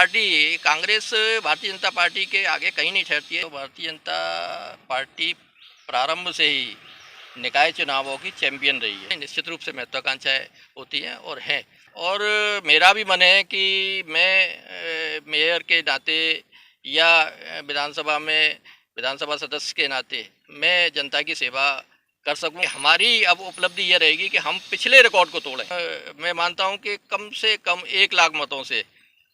Party Congress Bharatiya Janata party के आगे कहीं नहीं ठहरती है। तो भारतीय जनता पार्टी प्रारंभ से ही निकाय चुनावों की चैंपियन रही है। निश्चित रूप से महत्वाकांक्षाएं होती हैं और हैं, और मेरा भी मन है कि मैं मेयर के नाते या विधानसभा सदस्य के नाते मैं जनता की सेवा कर सकूं। हमारी अब उपलब्धि यह रहेगी कि हम पिछले रिकॉर्ड को तोड़ें। मैं मानता हूं कि कम से कम 1 लाख मतों से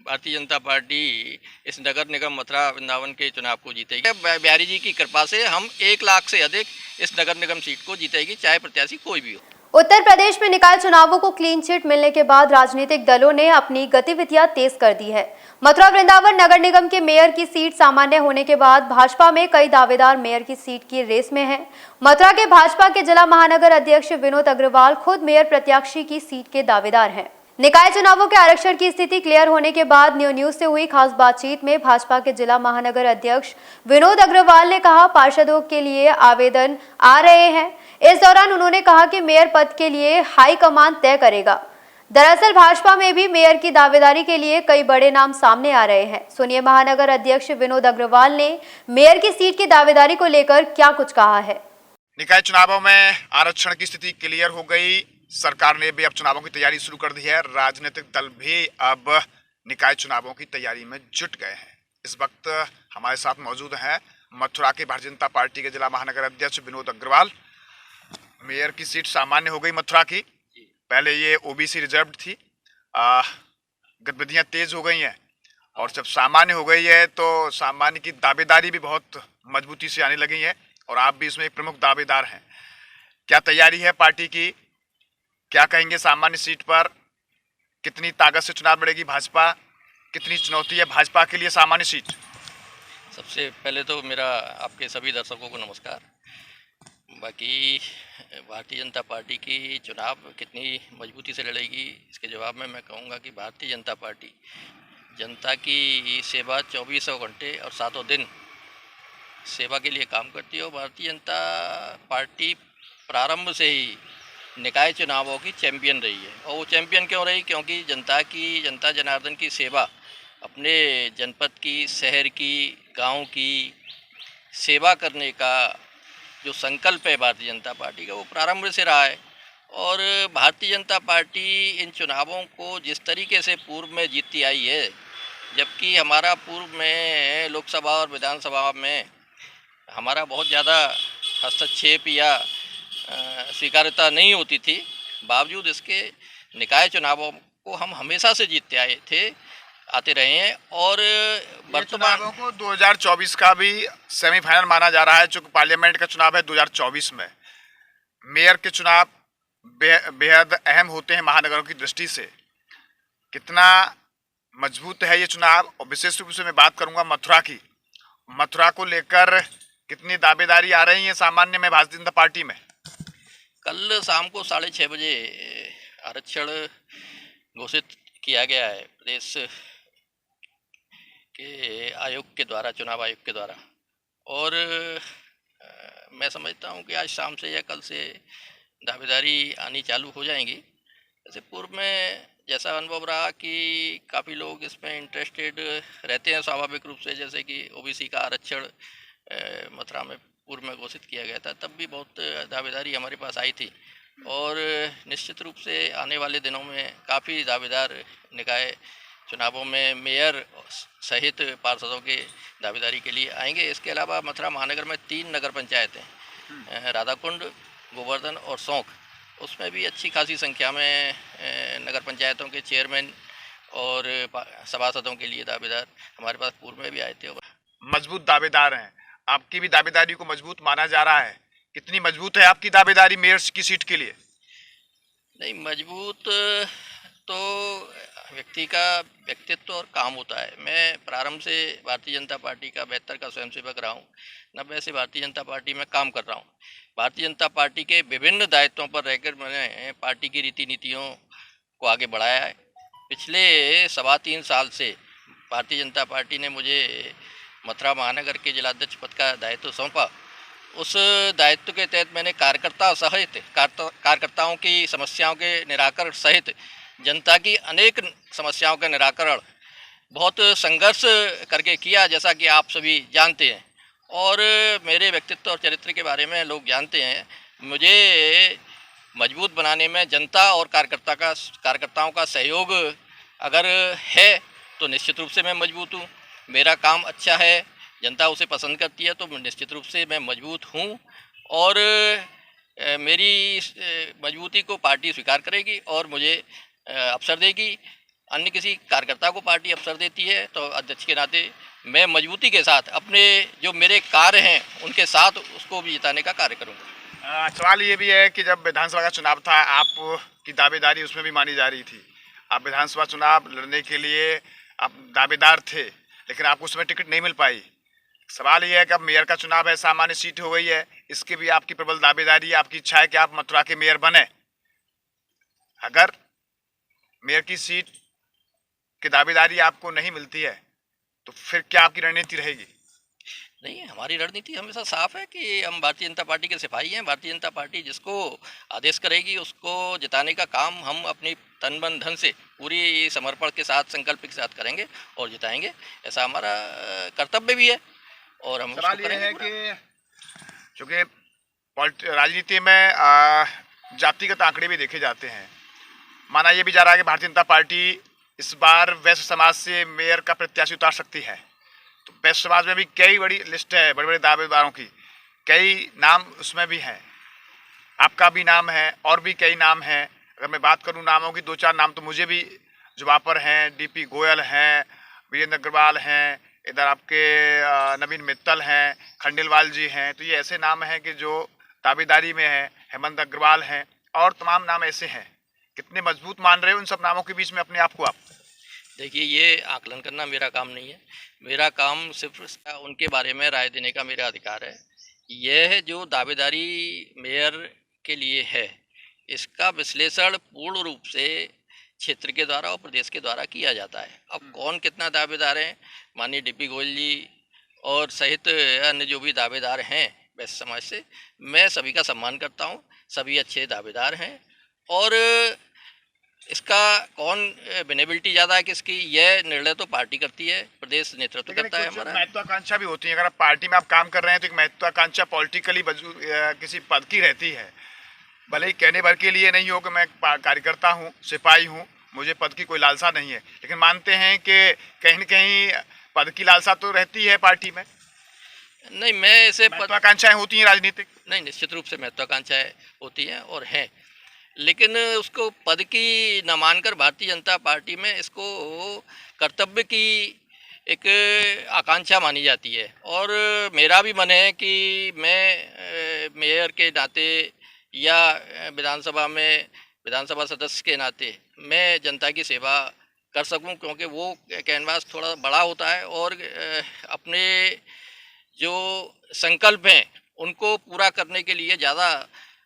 भारतीय जनता पार्टी इस नगर निगम मथुरा वृंदावन के चुनाव को जीतेगी। बिहारी जी की कृपा से हम 1 लाख से अधिक इस नगर निगम सीट को जीतेगी, चाहे प्रत्याशी कोई भी हो। उत्तर प्रदेश में निकाय चुनावों को क्लीन चिट मिलने के बाद राजनीतिक दलों ने अपनी गतिविधियां तेज कर दी है। मथुरा वृंदावन नगर निगम के मेयर की सीट सामान्य होने के बाद भाजपा में कई दावेदार मेयर की सीट की रेस में हैं। मथुरा के भाजपा के जिला महानगर अध्यक्ष विनोद अग्रवाल खुद मेयर प्रत्याशी की सीट के दावेदार हैं। निकाय चुनावों के आरक्षण की स्थिति क्लियर होने के बाद न्यूज से हुई खास बातचीत में भाजपा के जिला महानगर अध्यक्ष विनोद अग्रवाल ने कहा, पार्षदों के लिए आवेदन आ रहे हैं। इस दौरान उन्होंने कहा कि मेयर पद के लिए हाईकमान तय करेगा। दरअसल भाजपा में भी मेयर की दावेदारी के लिए कई बड़े नाम सामने आ रहे हैं। सुनिए महानगर अध्यक्ष विनोद अग्रवाल ने मेयर की सीट की दावेदारी को लेकर क्या कुछ कहा है। निकाय चुनावों में आरक्षण की स्थिति क्लियर हो गई। सरकार ने भी अब चुनावों की तैयारी शुरू कर दी है। राजनीतिक दल भी अब निकाय चुनावों की तैयारी में जुट गए हैं। इस वक्त हमारे साथ मौजूद हैं मथुरा के भारतीय जनता पार्टी के जिला महानगर अध्यक्ष विनोद अग्रवाल। मेयर की सीट सामान्य हो गई मथुरा की, पहले ये ओबीसी रिजर्व थी। गतिविधियां तेज हो गई हैं और जब सामान्य हो गई है तो सामान्य की दावेदारी भी बहुत मजबूती से आने लगी है और आप भी इसमें एक प्रमुख दावेदार हैं। क्या तैयारी है पार्टी की, क्या कहेंगे सामान्य सीट पर? कितनी ताकत से चुनाव लड़ेगी भाजपा? कितनी चुनौती है भाजपा के लिए सामान्य सीट? सबसे पहले तो मेरा आपके सभी दर्शकों को नमस्कार। बाकी भारतीय जनता पार्टी की चुनाव कितनी मजबूती से लड़ेगी, इसके जवाब में मैं कहूँगा कि भारतीय जनता पार्टी जनता की सेवा 24 घंटे और 7 दिन सेवा के लिए काम करती है। और भारतीय जनता पार्टी प्रारंभ से ही निकाय चुनावों की चैंपियन रही है। और वो चैंपियन क्यों रही? क्योंकि जनता जनार्दन की सेवा, अपने जनपद की, शहर की, गांव की सेवा करने का जो संकल्प है भारतीय जनता पार्टी का, वो प्रारंभ से रहा है। और भारतीय जनता पार्टी इन चुनावों को जिस तरीके से पूर्व में जीतती आई है, जबकि हमारा पूर्व में लोकसभा और विधानसभा में हमारा बहुत ज़्यादा हस्तक्षेप या स्वीकार्यता नहीं होती थी, बावजूद इसके निकाय चुनावों को हम हमेशा से जीतते आते रहे हैं। और वर्तमान को 2024 का भी सेमीफाइनल माना जा रहा है, चूँकि पार्लियामेंट का चुनाव है 2024 में। मेयर के चुनाव बेहद अहम होते हैं महानगरों की दृष्टि से। कितना मजबूत है ये चुनाव? और विशेष रूप से मैं बात करूंगा मथुरा की। मथुरा को लेकर कितनी दावेदारी आ रही है सामान्य में भारतीय जनता पार्टी में? कल शाम को 6:30 बजे आरक्षण घोषित किया गया है प्रदेश के आयोग के द्वारा, चुनाव आयोग के द्वारा। और मैं समझता हूं कि आज शाम से या कल से दावेदारी आनी चालू हो जाएंगी। जैसे पूर्व में जैसा अनुभव रहा कि काफ़ी लोग इसमें इंटरेस्टेड रहते हैं स्वाभाविक रूप से, जैसे कि ओबीसी का आरक्षण मथुरा में पूर्व में घोषित किया गया था, तब भी बहुत दावेदारी हमारे पास आई थी। और निश्चित रूप से आने वाले दिनों में काफ़ी दावेदार निकाय चुनावों में मेयर सहित पार्षदों के दावेदारी के लिए आएंगे। इसके अलावा मथुरा महानगर में 3 नगर पंचायतें, राधाकुंड, गोवर्धन और सौंख, उसमें भी अच्छी खासी संख्या में नगर पंचायतों के चेयरमैन और सभासदों के लिए दावेदार हमारे पास पूर्व में भी आए थे। मजबूत दावेदार हैं। आपकी भी दावेदारी को मजबूत माना जा रहा है। कितनी मजबूत है आपकी दावेदारी मेयर की सीट के लिए? नहीं, मजबूत तो व्यक्ति का व्यक्तित्व और काम होता है। मैं प्रारंभ से भारतीय जनता पार्टी का 72 का स्वयंसेवक रहा हूँ। 90 से भारतीय जनता पार्टी में काम कर रहा हूँ। भारतीय जनता पार्टी के विभिन्न दायित्वों पर रहकर मैंने पार्टी की रीति नीतियों को आगे बढ़ाया है। पिछले 3.25 साल से भारतीय जनता पार्टी ने मुझे मथुरा महानगर के जिलाध्यक्ष पद का दायित्व सौंपा। उस दायित्व के तहत मैंने कार्यकर्ताओं की समस्याओं के निराकरण सहित जनता की अनेक समस्याओं का निराकरण बहुत संघर्ष करके किया, जैसा कि आप सभी जानते हैं। और मेरे व्यक्तित्व और चरित्र के बारे में लोग जानते हैं। मुझे मजबूत बनाने में जनता और कार्यकर्ताओं का सहयोग अगर है तो निश्चित रूप से मैं मजबूत हूँ। मेरा काम अच्छा है, जनता उसे पसंद करती है, तो निश्चित रूप से मैं मजबूत हूँ। और मेरी इस मजबूती को पार्टी स्वीकार करेगी और मुझे अवसर देगी। अन्य किसी कार्यकर्ता को पार्टी अवसर देती है तो अध्यक्ष के नाते मैं मजबूती के साथ अपने जो मेरे कार्य हैं उनके साथ उसको भी जिताने का कार्य करूँगा। सवाल ये भी है कि जब विधानसभा का चुनाव था, आपकी दावेदारी उसमें भी मानी जा रही थी। आप विधानसभा चुनाव लड़ने के लिए आप दावेदार थे, लेकिन आपको उसमें टिकट नहीं मिल पाई। सवाल ये है कि अब मेयर का चुनाव है, सामान्य सीट हो गई है, इसके भी आपकी प्रबल दावेदारी है, आपकी इच्छा है कि आप मथुरा के मेयर बने। अगर मेयर की सीट की दावेदारी आपको नहीं मिलती है तो फिर क्या आपकी रणनीति रहेगी? नहीं, हमारी रणनीति हमेशा साफ है कि हम भारतीय जनता पार्टी के सिपाही हैं। भारतीय जनता पार्टी जिसको आदेश करेगी उसको जिताने का काम हम अपनी तन मन धन से पूरी समर्पण के साथ, संकल्प के साथ करेंगे और जिताएंगे। ऐसा हमारा कर्तव्य भी है और हम सवाल उसको ये करेंगे है पूरा। कि चूंकि राजनीति में जातिगत आंकड़े भी देखे जाते हैं। माना ये भी जा रहा है कि भारतीय जनता पार्टी इस बार वैश्य समाज से मेयर का प्रत्याशी उतार सकती है। तो वैश्य समाज में भी कई बड़ी लिस्ट है, बड़े बड़े दावेदारों की, कई नाम उसमें भी हैं। आपका भी नाम है और भी कई नाम हैं। अगर मैं बात करूं नामों की, 2-4 नाम तो मुझे भी जुबान पर हैं। डीपी गोयल हैं, वीरेंद्र अग्रवाल हैं, इधर आपके नवीन मित्तल हैं, खंडेलवाल जी हैं। तो ये ऐसे नाम हैं कि जो दावेदारी में हैं। हेमंत अग्रवाल हैं और तमाम नाम ऐसे हैं। कितने मजबूत मान रहे हो उन सब नामों के बीच में अपने आप को आप? देखिए, ये आकलन करना मेरा काम नहीं है। मेरा काम सिर्फ उनके बारे में राय देने का मेरा अधिकार है। यह जो दावेदारी मेयर के लिए है, इसका विश्लेषण पूर्ण रूप से क्षेत्र के द्वारा और प्रदेश के द्वारा किया जाता है। अब कौन कितना दावेदार हैं, माननीय डीपी गोयल जी और सहित अन्य जो भी दावेदार हैं वैश्य समाज से, मैं सभी का सम्मान करता हूं। सभी अच्छे दावेदार हैं और इसका कौन बेनेबिलिटी ज़्यादा है किसकी, यह निर्णय तो पार्टी करती है, प्रदेश नेतृत्व लेकिन करता है कुछ हमारा। महत्वाकांक्षा भी होती है। अगर आप पार्टी में आप काम कर रहे हैं तो एक महत्वाकांक्षा पॉलिटिकली किसी पद की रहती है। भले ही कहने भर के लिए नहीं हो कि मैं कार्यकर्ता हूँ, सिपाही हूँ, मुझे पद की कोई लालसा नहीं है, लेकिन मानते हैं कि कहीं न कहीं पद की लालसा तो रहती है पार्टी में। नहीं, मैं ऐसे महत्वाकांक्षाएं होती हैं राजनीतिक। नहीं, निश्चित रूप से महत्वाकांक्षाएं होती हैं और हैं, लेकिन उसको पद की न मानकर भारतीय जनता पार्टी में इसको कर्तव्य की एक आकांक्षा मानी जाती है। और मेरा भी मन है कि मैं मेयर के नाते या विधानसभा सदस्य के नाते मैं जनता की सेवा कर सकूं, क्योंकि वो कैनवास थोड़ा बड़ा होता है और अपने जो संकल्प हैं उनको पूरा करने के लिए ज़्यादा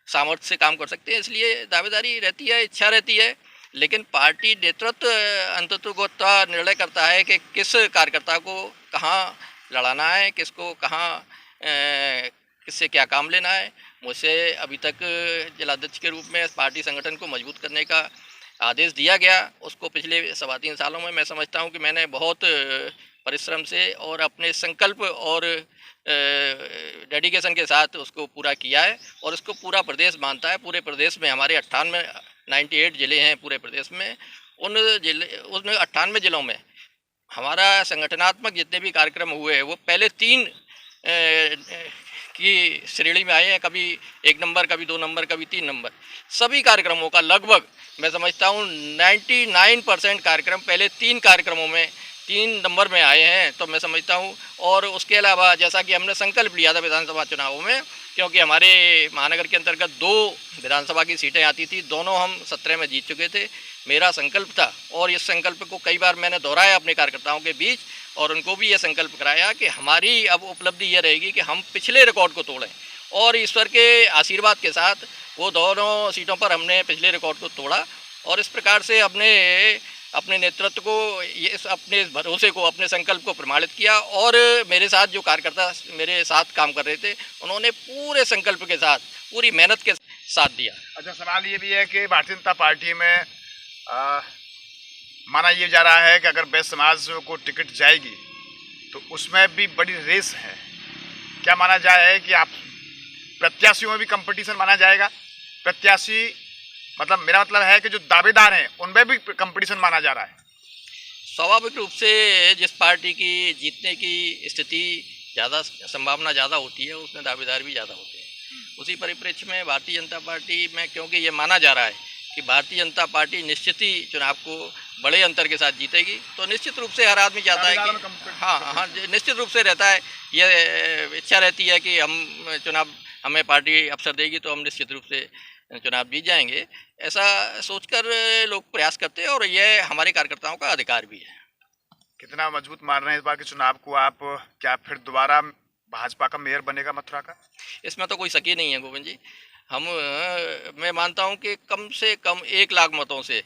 सामर्थ्य से काम कर सकते हैं। इसलिए दावेदारी रहती है, इच्छा रहती है, लेकिन पार्टी नेतृत्व अंततः निर्णय करता है कि किस कार्यकर्ता को कहाँ लड़ाना है, किसको कहाँ किससे क्या काम लेना है। मुझसे अभी तक जिलाध्यक्ष के रूप में पार्टी संगठन को मजबूत करने का आदेश दिया गया। उसको पिछले 3.25 सालों में मैं समझता हूँ कि मैंने बहुत परिश्रम से और अपने संकल्प और डेडिकेशन के साथ उसको पूरा किया है और इसको पूरा प्रदेश मानता है। पूरे प्रदेश में हमारे 98 जिले हैं पूरे प्रदेश में। उन 98 जिलों में हमारा संगठनात्मक जितने भी कार्यक्रम हुए हैं वो पहले 3 की श्रेणी में आए हैं, कभी 1 नंबर, कभी 2 नंबर, कभी 3 नंबर। सभी कार्यक्रमों का लगभग मैं समझता हूँ 99% कार्यक्रम पहले 3 कार्यक्रमों में 3 नंबर में आए हैं, तो मैं समझता हूँ। और उसके अलावा जैसा कि हमने संकल्प लिया था विधानसभा चुनावों में, क्योंकि हमारे महानगर के अंतर्गत 2 विधानसभा की सीटें आती थी, दोनों हम 17 में जीत चुके थे। मेरा संकल्प था और इस संकल्प को कई बार मैंने दोहराया अपने कार्यकर्ताओं के बीच और उनको भी ये संकल्प कराया कि हमारी अब उपलब्धि ये रहेगी कि हम पिछले रिकॉर्ड को तोड़ें। और ईश्वर के आशीर्वाद के साथ वो दोनों सीटों पर हमने पिछले रिकॉर्ड को तोड़ा और इस प्रकार से अपने नेतृत्व को अपने भरोसे को, अपने संकल्प को प्रमाणित किया। और मेरे साथ जो कार्यकर्ता मेरे साथ काम कर रहे थे उन्होंने पूरे संकल्प के साथ, पूरी मेहनत के साथ दिया। अच्छा, सवाल ये भी है कि भारतीय जनता पार्टी में माना ये जा रहा है कि अगर बैस समाज को टिकट जाएगी तो उसमें भी बड़ी रेस है। क्या माना जाए कि आप प्रत्याशियों में भी कंपटीशन माना जाएगा? प्रत्याशी मतलब मेरा मतलब है कि जो दावेदार हैं उनमें भी कंपटीशन माना जा रहा है। स्वाभाविक रूप से जिस पार्टी की जीतने की स्थिति ज़्यादा संभावना ज़्यादा होती है उसमें दावेदार भी ज़्यादा होते हैं। उसी परिप्रेक्ष्य में भारतीय जनता पार्टी में क्योंकि ये माना जा रहा है कि भारतीय जनता पार्टी निश्चित ही चुनाव को बड़े अंतर के साथ जीतेगी, तो निश्चित रूप से हर आदमी चाहता है कि हाँ निश्चित रूप से रहता है, ये इच्छा रहती है कि हम चुनाव हमें पार्टी अवसर देगी तो हम निश्चित रूप से चुनाव जीत जाएंगे। ऐसा सोचकर लोग प्रयास करते हैं और यह हमारे कार्यकर्ताओं का अधिकार भी है। कितना मजबूत मान रहे हैं इस बार के चुनाव को आप? क्या फिर दोबारा भाजपा का मेयर बनेगा मथुरा का? इसमें तो कोई शक ही नहीं है गोविंद जी। मैं मानता हूं कि कम से कम 1 लाख मतों से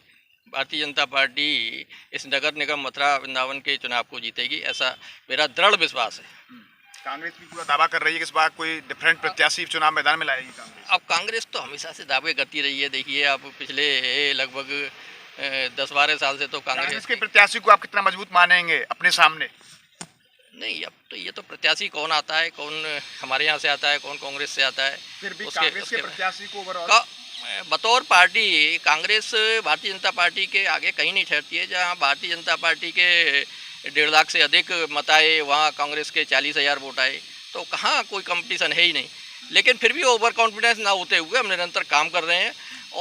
भारतीय जनता पार्टी इस नगर निगम मथुरा वृंदावन के चुनाव को जीतेगी, ऐसा मेरा दृढ़ विश्वास है। कांग्रेस भी पूरा दावा कर रही है कि इस बार कोई डिफरेंट प्रत्याशी चुनाव मैदान में लाएगी कांग्रेस। अब कांग्रेस तो हमेशा से दावे करती रही है। देखिए आप पिछले लगभग 10-12 साल से तो कांग्रेस के प्रत्याशी को आप कितना मजबूत मानेंगे अपने सामने? नहीं, अब तो ये तो प्रत्याशी कौन आता है, कौन हमारे यहाँ से आता है, कौन कांग्रेस से आता है, फिर भी कांग्रेस के प्रत्याशी को बतौर पार्टी कांग्रेस भारतीय जनता पार्टी के आगे कहीं नहीं ठहरती है। जहाँ भारतीय जनता पार्टी के 1.5 लाख से अधिक मत आए वहाँ कांग्रेस के 40,000 वोट आए, तो कहाँ कोई कंपटीशन है ही नहीं। लेकिन फिर भी ओवर कॉन्फिडेंस ना होते हुए हम निरंतर काम कर रहे हैं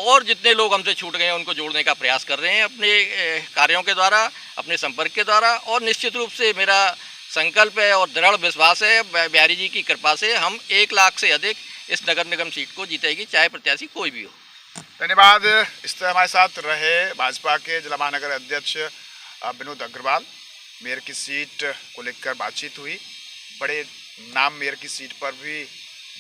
और जितने लोग हमसे छूट गए हैं उनको जोड़ने का प्रयास कर रहे हैं अपने कार्यों के द्वारा, अपने संपर्क के द्वारा। और निश्चित रूप से मेरा संकल्प है और दृढ़ विश्वास है बिहारी जी की कृपा से हम 1 लाख से अधिक इस नगर निगम सीट को जीतेगी, चाहे प्रत्याशी कोई भी हो। धन्यवाद। इस तरह हमारे साथ रहे भाजपा के जिला महानगर अध्यक्ष विनोद अग्रवाल। मेयर की सीट को लेकर बातचीत हुई। बड़े नाम मेयर की सीट पर भी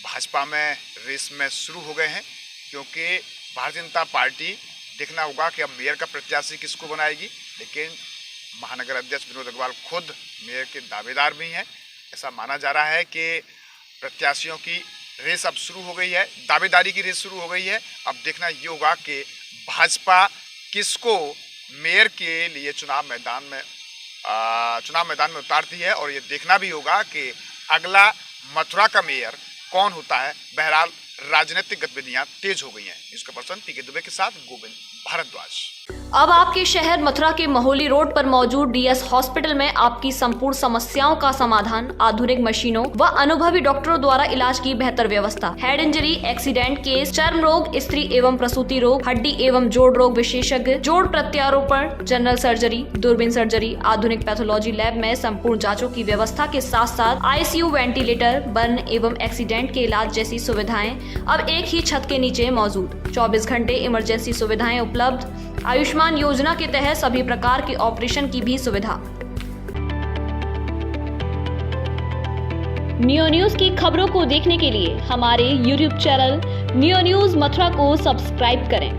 भाजपा में रेस में शुरू हो गए हैं, क्योंकि भारतीय जनता पार्टी देखना होगा कि अब मेयर का प्रत्याशी किसको बनाएगी। लेकिन महानगर अध्यक्ष विनोद अग्रवाल खुद मेयर के दावेदार भी हैं। ऐसा माना जा रहा है कि प्रत्याशियों की रेस अब शुरू हो गई है, दावेदारी की रेस शुरू हो गई है। अब देखना ये होगा कि भाजपा किसको मेयर के लिए चुनाव मैदान में उतारती है, और ये देखना भी होगा कि अगला मथुरा का मेयर कौन होता है। बहरहाल राजनीतिक गतिविधियां तेज हो गई हैं। न्यूज़ का पर्सन पीके दुबे के साथ गोविंद भारद्वाज। अब आपके शहर मथुरा के महोली रोड पर मौजूद डीएस हॉस्पिटल में आपकी संपूर्ण समस्याओं का समाधान, आधुनिक मशीनों व अनुभवी डॉक्टरों द्वारा इलाज की बेहतर व्यवस्था, हेड इंजरी, एक्सीडेंट केस, चर्म रोग, स्त्री एवं प्रसूति रोग, हड्डी एवं जोड़ रोग विशेषज्ञ, जोड़ प्रत्यारोपण, जनरल सर्जरी, दूरबीन सर्जरी, आधुनिक पैथोलॉजी लैब में संपूर्ण जाँचों की व्यवस्था के साथ साथ ICU, वेंटिलेटर, बर्न एवं एक्सीडेंट के इलाज जैसी सुविधाएं अब एक ही छत के नीचे मौजूद। 24 घंटे इमरजेंसी सुविधाएं उपलब्ध। आयुष्मान योजना के तहत सभी प्रकार के ऑपरेशन की भी सुविधा। नियो न्यूज की खबरों को देखने के लिए हमारे YouTube channel neo news Mathura को सब्सक्राइब करें।